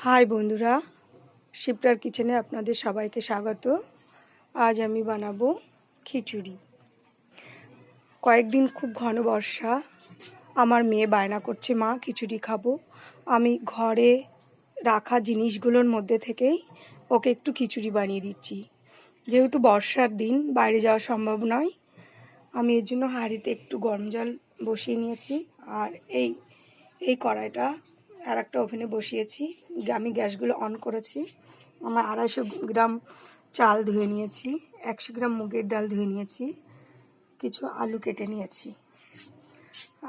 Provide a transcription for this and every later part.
High বন্ধুরা, শিপ্রার কিচেনে আপনাদের সবাইকে স্বাগত। আজ আমি বানাবো খিচুড়ি। কয়েকদিন খুব ঘন বর্ষা, আমার মেয়ে বায়না করছে মা খিচুড়ি খাবো। আমি ঘরে রাখা জিনিসগুলোর মধ্যে থেকেই ওকে একটু খিচুড়ি বানিয়ে দিচ্ছি। যেহেতু বর্ষার দিন বাইরে যাওয়া সম্ভব নয়, আমি এর জন্য হাঁড়িতে একটু গরম জল বসিয়ে নিয়েছি। আর এই কড়াইটা আর একটা ওভেনে বসিয়েছি। আমি গ্যাসগুলো অন করেছি। আমার 250 গ্রাম চাল ধুয়ে নিয়েছি, 100 গ্রাম মুগের ডাল ধুয়ে নিয়েছি, কিছু আলু কেটে নিয়েছি।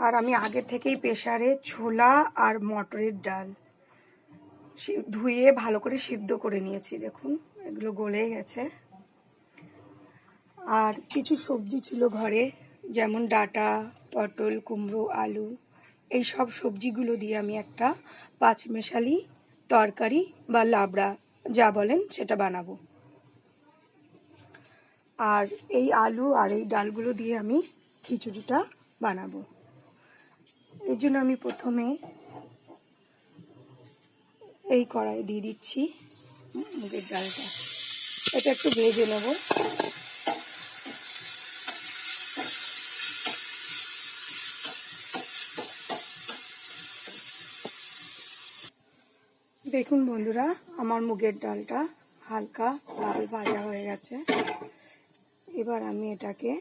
আর আমি আগে থেকেই প্রেসারে ছোলা আর মটরের ডাল ধুয়ে ভালো করে সিদ্ধ করে নিয়েছি। দেখুন এগুলো গলে গেছে। আর কিছু সবজি ছিল ঘরে, যেমন ডাঁটা, পটল, কুমড়ো, আলু। এই সব সবজিগুলো দিয়ে আমি একটা পাঁচমেশালি তরকারি বা লাবড়া যা বলেন সেটা বানাবো। আর এই আলু আর এই ডালগুলো দিয়ে আমি খিচুড়িটা বানাবো। এর জন্য আমি প্রথমে এই কড়াই দিয়ে দিচ্ছি মুগের ডালটা। এটা একটু ভেজে নেব। দেখুন বন্ধুরা, আমার মুগের ডালটা হালকা লাল ভাজা হয়ে গেছে। এবার আমি এটাকে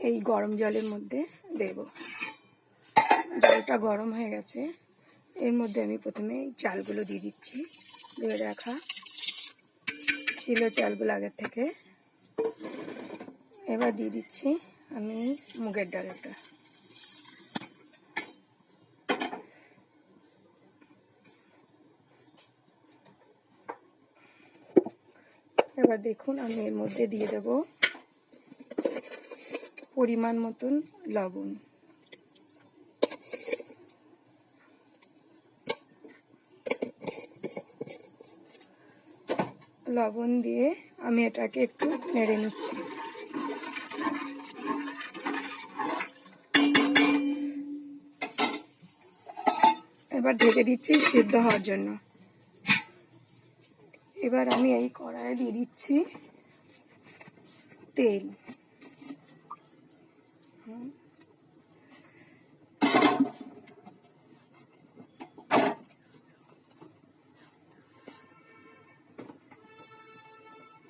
এই গরম জলের মধ্যে দেব। জলটা গরম হয়ে গেছে, এর মধ্যে আমি প্রথমে এই চালগুলো দিয়ে দিচ্ছি। ধুয়ে রাখা ছিল চালগুলো আগের থেকে। এবার দিয়ে দিচ্ছি আমি মুগের ডালটা। এবার দেখুন আমি এর মধ্যে দিয়ে দেব পরিমাণ মতন লবণ। লবণ দিয়ে আমি এটাকে একটু নেড়ে নিচ্ছি। এবার ঢেকে দিচ্ছি সিদ্ধ হওয়ার জন্য। এবার আমি এই কড়াইয়ে দিয়ে দিচ্ছি তেল।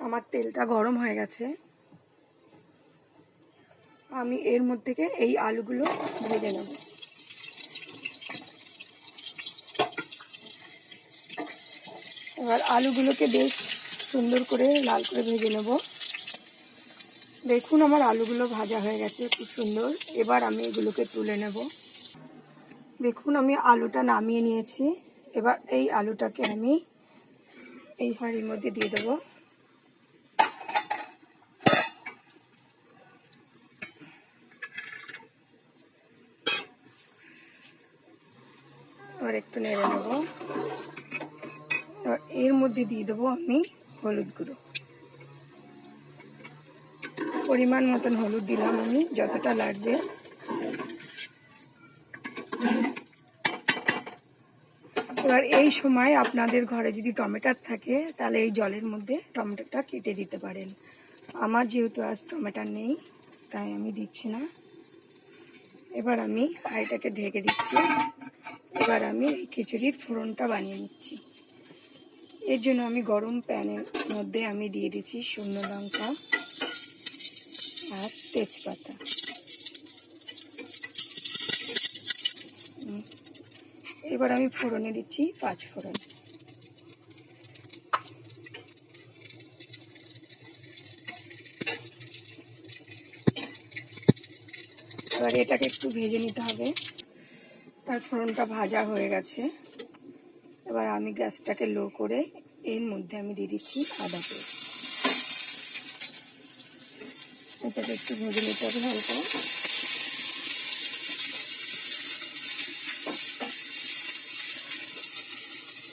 আমার তেলটা গরম হয়ে গেছে। আমি এর মধ্যে থেকে এই আলুগুলো ভেজে নেব। এবার আলুগুলোকে বেশ সুন্দর করে লাল করে ভেজে নেব। দেখুন আমার আলুগুলো ভাজা হয়ে গেছে খুব সুন্দর। এবার আমি এগুলোকে তুলে নেব। দেখুন আমি আলুটা নামিয়ে নিয়েছি। এবার এই আলুটাকে আমি এই হাঁড়ির মধ্যে দিয়ে দেবো। এবার একটু নেড়ে নেব। এবার এর মধ্যে দিয়ে দেবো আমি হলুদ গুঁড়ো। পরিমাণ মতন হলুদ দিলাম আমি, যতটা লাগবে। এবার এই সময় আপনাদের ঘরে যদি টমেটো থাকে তাহলে এই জলের মধ্যে টমেটোটা কেটে দিতে পারেন। আমার যেহেতু আজ টমেটো নেই তাই আমি দিচ্ছি না। এবার আমি হাঁড়িটাকে ঢেকে দিচ্ছি। এবার আমি এই খিচুড়ির ফোড়নটা বানিয়ে নিচ্ছি। এর জন্য আমি গরম প্যানের মধ্যে আমি দিয়ে দিচ্ছি শুকনো লঙ্কা আর তেজপাতা। এবার আমি ফোড়নে দিচ্ছি 5 ফোড়ন। এবার এটাকে একটু ভেজে নিতে হবে। আর ফোড়নটা ভাজা হয়ে গেছে। এবার আমি গ্যাসটাকে লো করে এর মধ্যে আমি দিয়ে দিচ্ছি আদা পেস্ট। এটাকে একটু ভেজে নিতে হবে হালকা।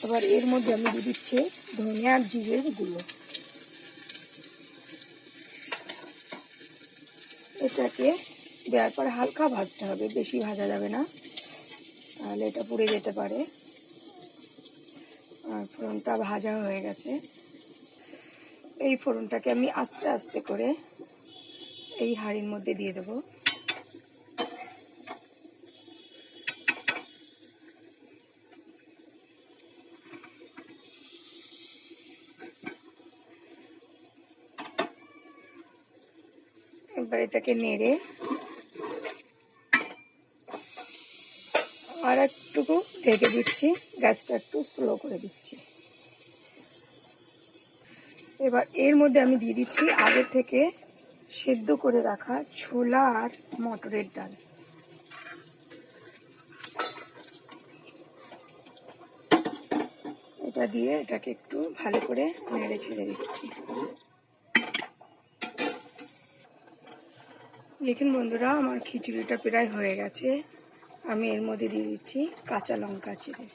এবার এর মধ্যে আমি দিয়ে দিচ্ছি ধনিয়া আর জিরের গুঁড়ো। এটাকে দেওয়ার পর হালকা ভাজতে হবে, বেশি ভাজা যাবে না, তাহলে এটা পুড়ে যেতে পারে। আর ফোড়নটা ভাজা হয়ে গেছে। এই ফোড়নটাকে আমি আস্তে আস্তে করে এই হাঁড়ির মধ্যে দিয়ে দেবো। এবার এটাকে নেড়ে আর একটুকু ঢেকে দিচ্ছি, গ্যাসটা একটু স্লো করে দিচ্ছি। এবার এর মধ্যে আমি দিয়ে দিচ্ছি আগে থেকে সেদ্ধ করে রাখা ছোলা আর মটরের ডাল। এটা দিয়ে এটাকে একটু ভালো করে নেড়ে ছেড়ে দিচ্ছি। দেখুন বন্ধুরা, আমার খিচুড়িটা প্রায় হয়ে গেছে। আমি এর মধ্যে দিয়ে দিচ্ছি কাঁচা লঙ্কা চিড়ে।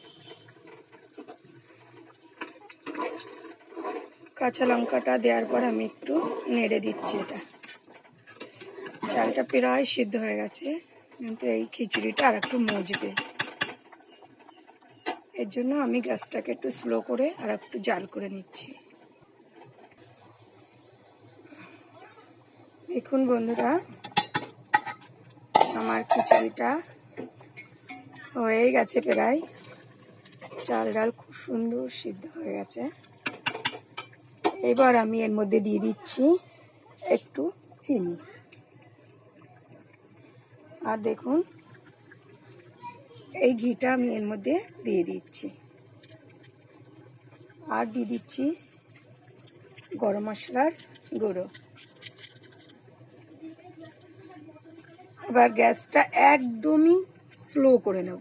কাঁচা লঙ্কাটা দেওয়ার পর আমি একটু নেড়ে দিচ্ছি। এটা চালটা প্রায় সিদ্ধ হয়ে গেছে, কিন্তু এই খিচুড়িটা আর একটু মজবে। এর জন্য আমি গ্যাসটাকে একটু স্লো করে আর একটু জাল করে নিচ্ছি। দেখুন বন্ধুরা, আমার খিচুড়িটা হয়ে গেছে প্রায়। চাল ডাল খুব সুন্দর সিদ্ধ হয়ে গেছে। এবার আমি এর মধ্যে দিয়ে দিচ্ছি একটু চিনি। আর দেখুন, এই ঘিটা আমি এর মধ্যে দিয়ে দিচ্ছি। আর দিয়ে দিচ্ছি গরম মশলার গুঁড়ো। এবার গ্যাসটা একদমই স্লো করে নেব।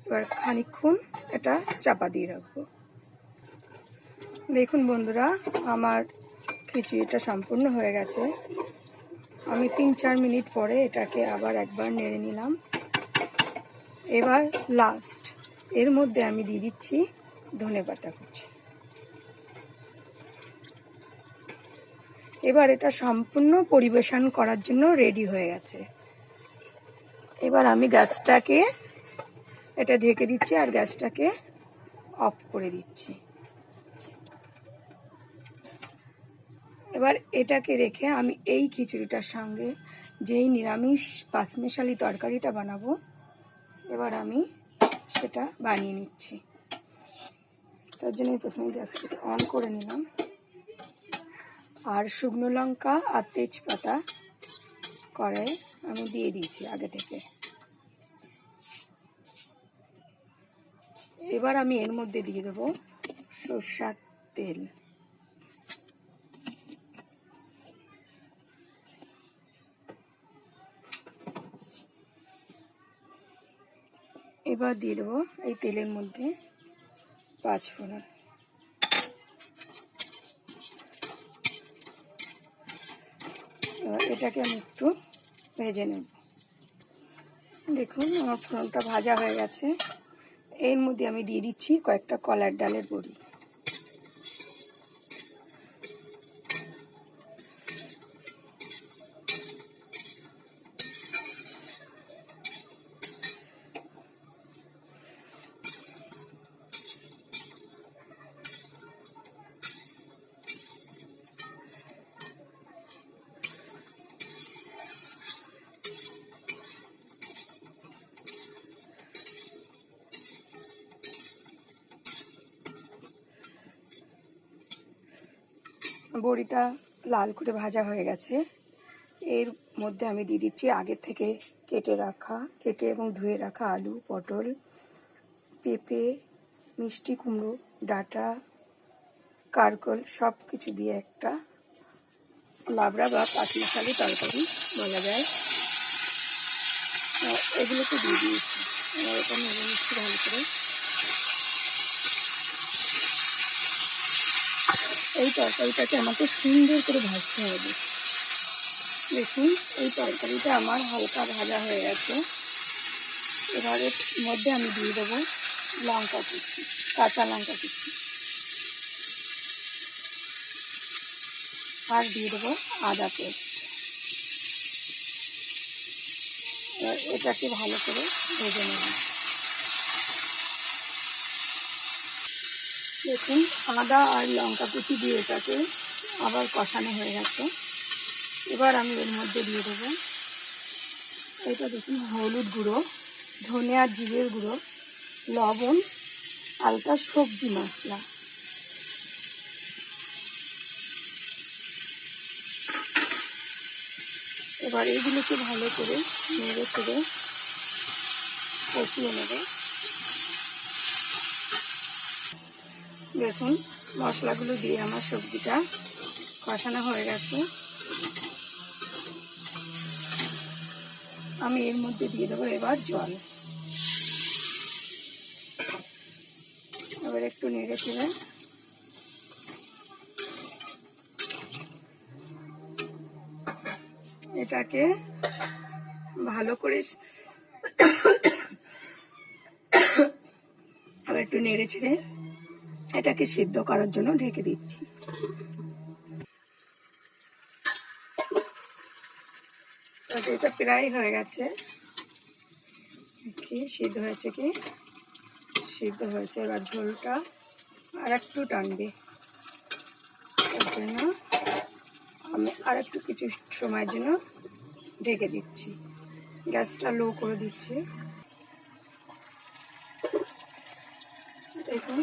এবার খানিকক্ষণ এটা চাপা দিয়ে রাখবো। দেখুন বন্ধুরা, আমার খিচুড়িটা সম্পূর্ণ হয়ে গেছে। আমি 3-4 মিনিট পরে এটাকে আবার একবার নেড়ে নিলাম। এবার লাস্ট এর মধ্যে আমি দিয়ে দিচ্ছি ধনেপাতা কুচি। এবার এটা সম্পূর্ণ পরিবেশন করার জন্য রেডি হয়ে গেছে। এবার আমি গ্যাসটাকে এটা ঢেকে দিচ্ছি আর গ্যাসটাকে অফ করে দিচ্ছি। এবার এটাকে রেখে আমি এই খিচুড়িটার সঙ্গে যেই নিরামিষ পাঁচমেশালি তরকারিটা বানাবো, এবার আমি সেটা বানিয়ে নিচ্ছি। তার জন্য প্রথমে গ্যাসটাকে অন করে নিলাম আর শুকনো লঙ্কা আর তেজপাতা কড়াইয়ে আমি দিয়ে দিয়েছি আগে থেকে। এবার আমি এর মধ্যে দিয়ে দেবো সরষের তেল। এবার দিয়ে দেবো এই তেলের মধ্যে 5 ফোড়ন। এবার এটাকে আমি একটু ভেজে নেব। দেখুন, আমার ফোড়নটা ভাজা হয়ে গেছে। এর মধ্যে আমি দিয়ে দিচ্ছি কয়েকটা কলার ডালের বড়ি। বড়িটা লাল করে ভাজা হয়ে গেছে। এর মধ্যে আমি দিয়ে দিচ্ছি আগে থেকে কেটে এবং ধুয়ে রাখা আলু, পটল, পেঁপে, মিষ্টি কুমড়ো, ডাঁটা, কারকল সব কিছু দিয়ে একটা লাবড়া বা পাঁচমিশালি তরকারি বলা যায়। এগুলোকে দিয়ে দিয়েছি। এবার এটা নেড়ে নিচ্ছি ভালো করে। এই তরকারিটাকে আমাকে সুন্দর করে ভাজতে হবে। দেখুন, এই তরকারিটা আমার হালকা ভাজা হয়ে গেছে। এবার এর মধ্যে আমি দিয়ে দেবো লঙ্কা কুচি, কাঁচা লঙ্কা কুচি, আর দিয়ে দেবো আদা পেস্ট। এবার এটাকে ভালো করে ভেজে নেব। দেখুন আদা আর লঙ্কা কুচি দিয়ে এটাকে আবার কষানো হয়ে গেছে। এবার আমি এর মধ্যে দিয়ে দেবো এটা দেখুন হলুদ গুঁড়ো, ধনে আর জিরের গুঁড়ো, লবণ, হালকা সবজি মশলা। এবার এইগুলোকে ভালো করে নেড়ে চেড়ে কষিয়ে নেবে। দেখুন মশলাগুলো দিয়ে আমার সবজিটা কষানো হয়ে গেছে। আমি এর মধ্যে দিয়ে দেবো এবার জল। এবার একটু নেড়ে চেড়ে এটাকে ভালো করে আবার একটু নেড়ে চেড়ে এটাকে সিদ্ধ করার জন্য ঢেকে দিচ্ছি। এটা প্রায় হয়ে গেছে। কি সিদ্ধ হয়েছে, কি সিদ্ধ হয়েছে। এবার ঝোলটা আর একটু টানবে, তার জন্য আমি আর একটু কিছু সময়ের জন্য ঢেকে দিচ্ছি। গ্যাসটা লো করে দিচ্ছি। দেখুন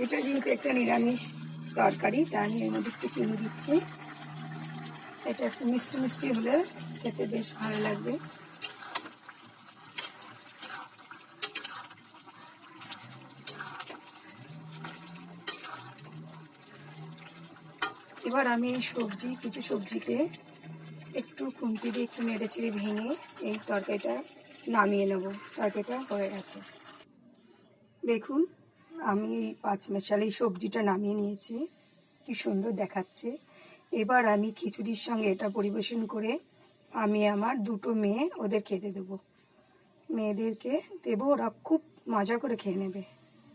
এটা যেহেতু একটা নিরামিষ তরকারি, তাই আমি এর মধ্যে একটু চিনি দিচ্ছি। এটা একটু মিষ্টি মিষ্টি হলে খেতে বেশ ভালো লাগবে। এবার আমি এই কিছু সবজিকে একটু খুন্তি দিয়ে একটু নেড়ে চেড়ে ভেঙে এই তরকারিটা নামিয়ে নেব। তরকারিটা হয়ে গেছে। দেখুন আমি এই পাঁচমেশালি সবজিটা নামিয়ে নিয়েছি, কি সুন্দর দেখাচ্ছে। এবার আমি খিচুড়ির সঙ্গে এটা পরিবেশন করে আমি আমার দুটো মেয়ে ওদের খেতে দেবো। মেয়েদেরকে দেবো, ওরা খুব মজা করে খেয়ে নেবে।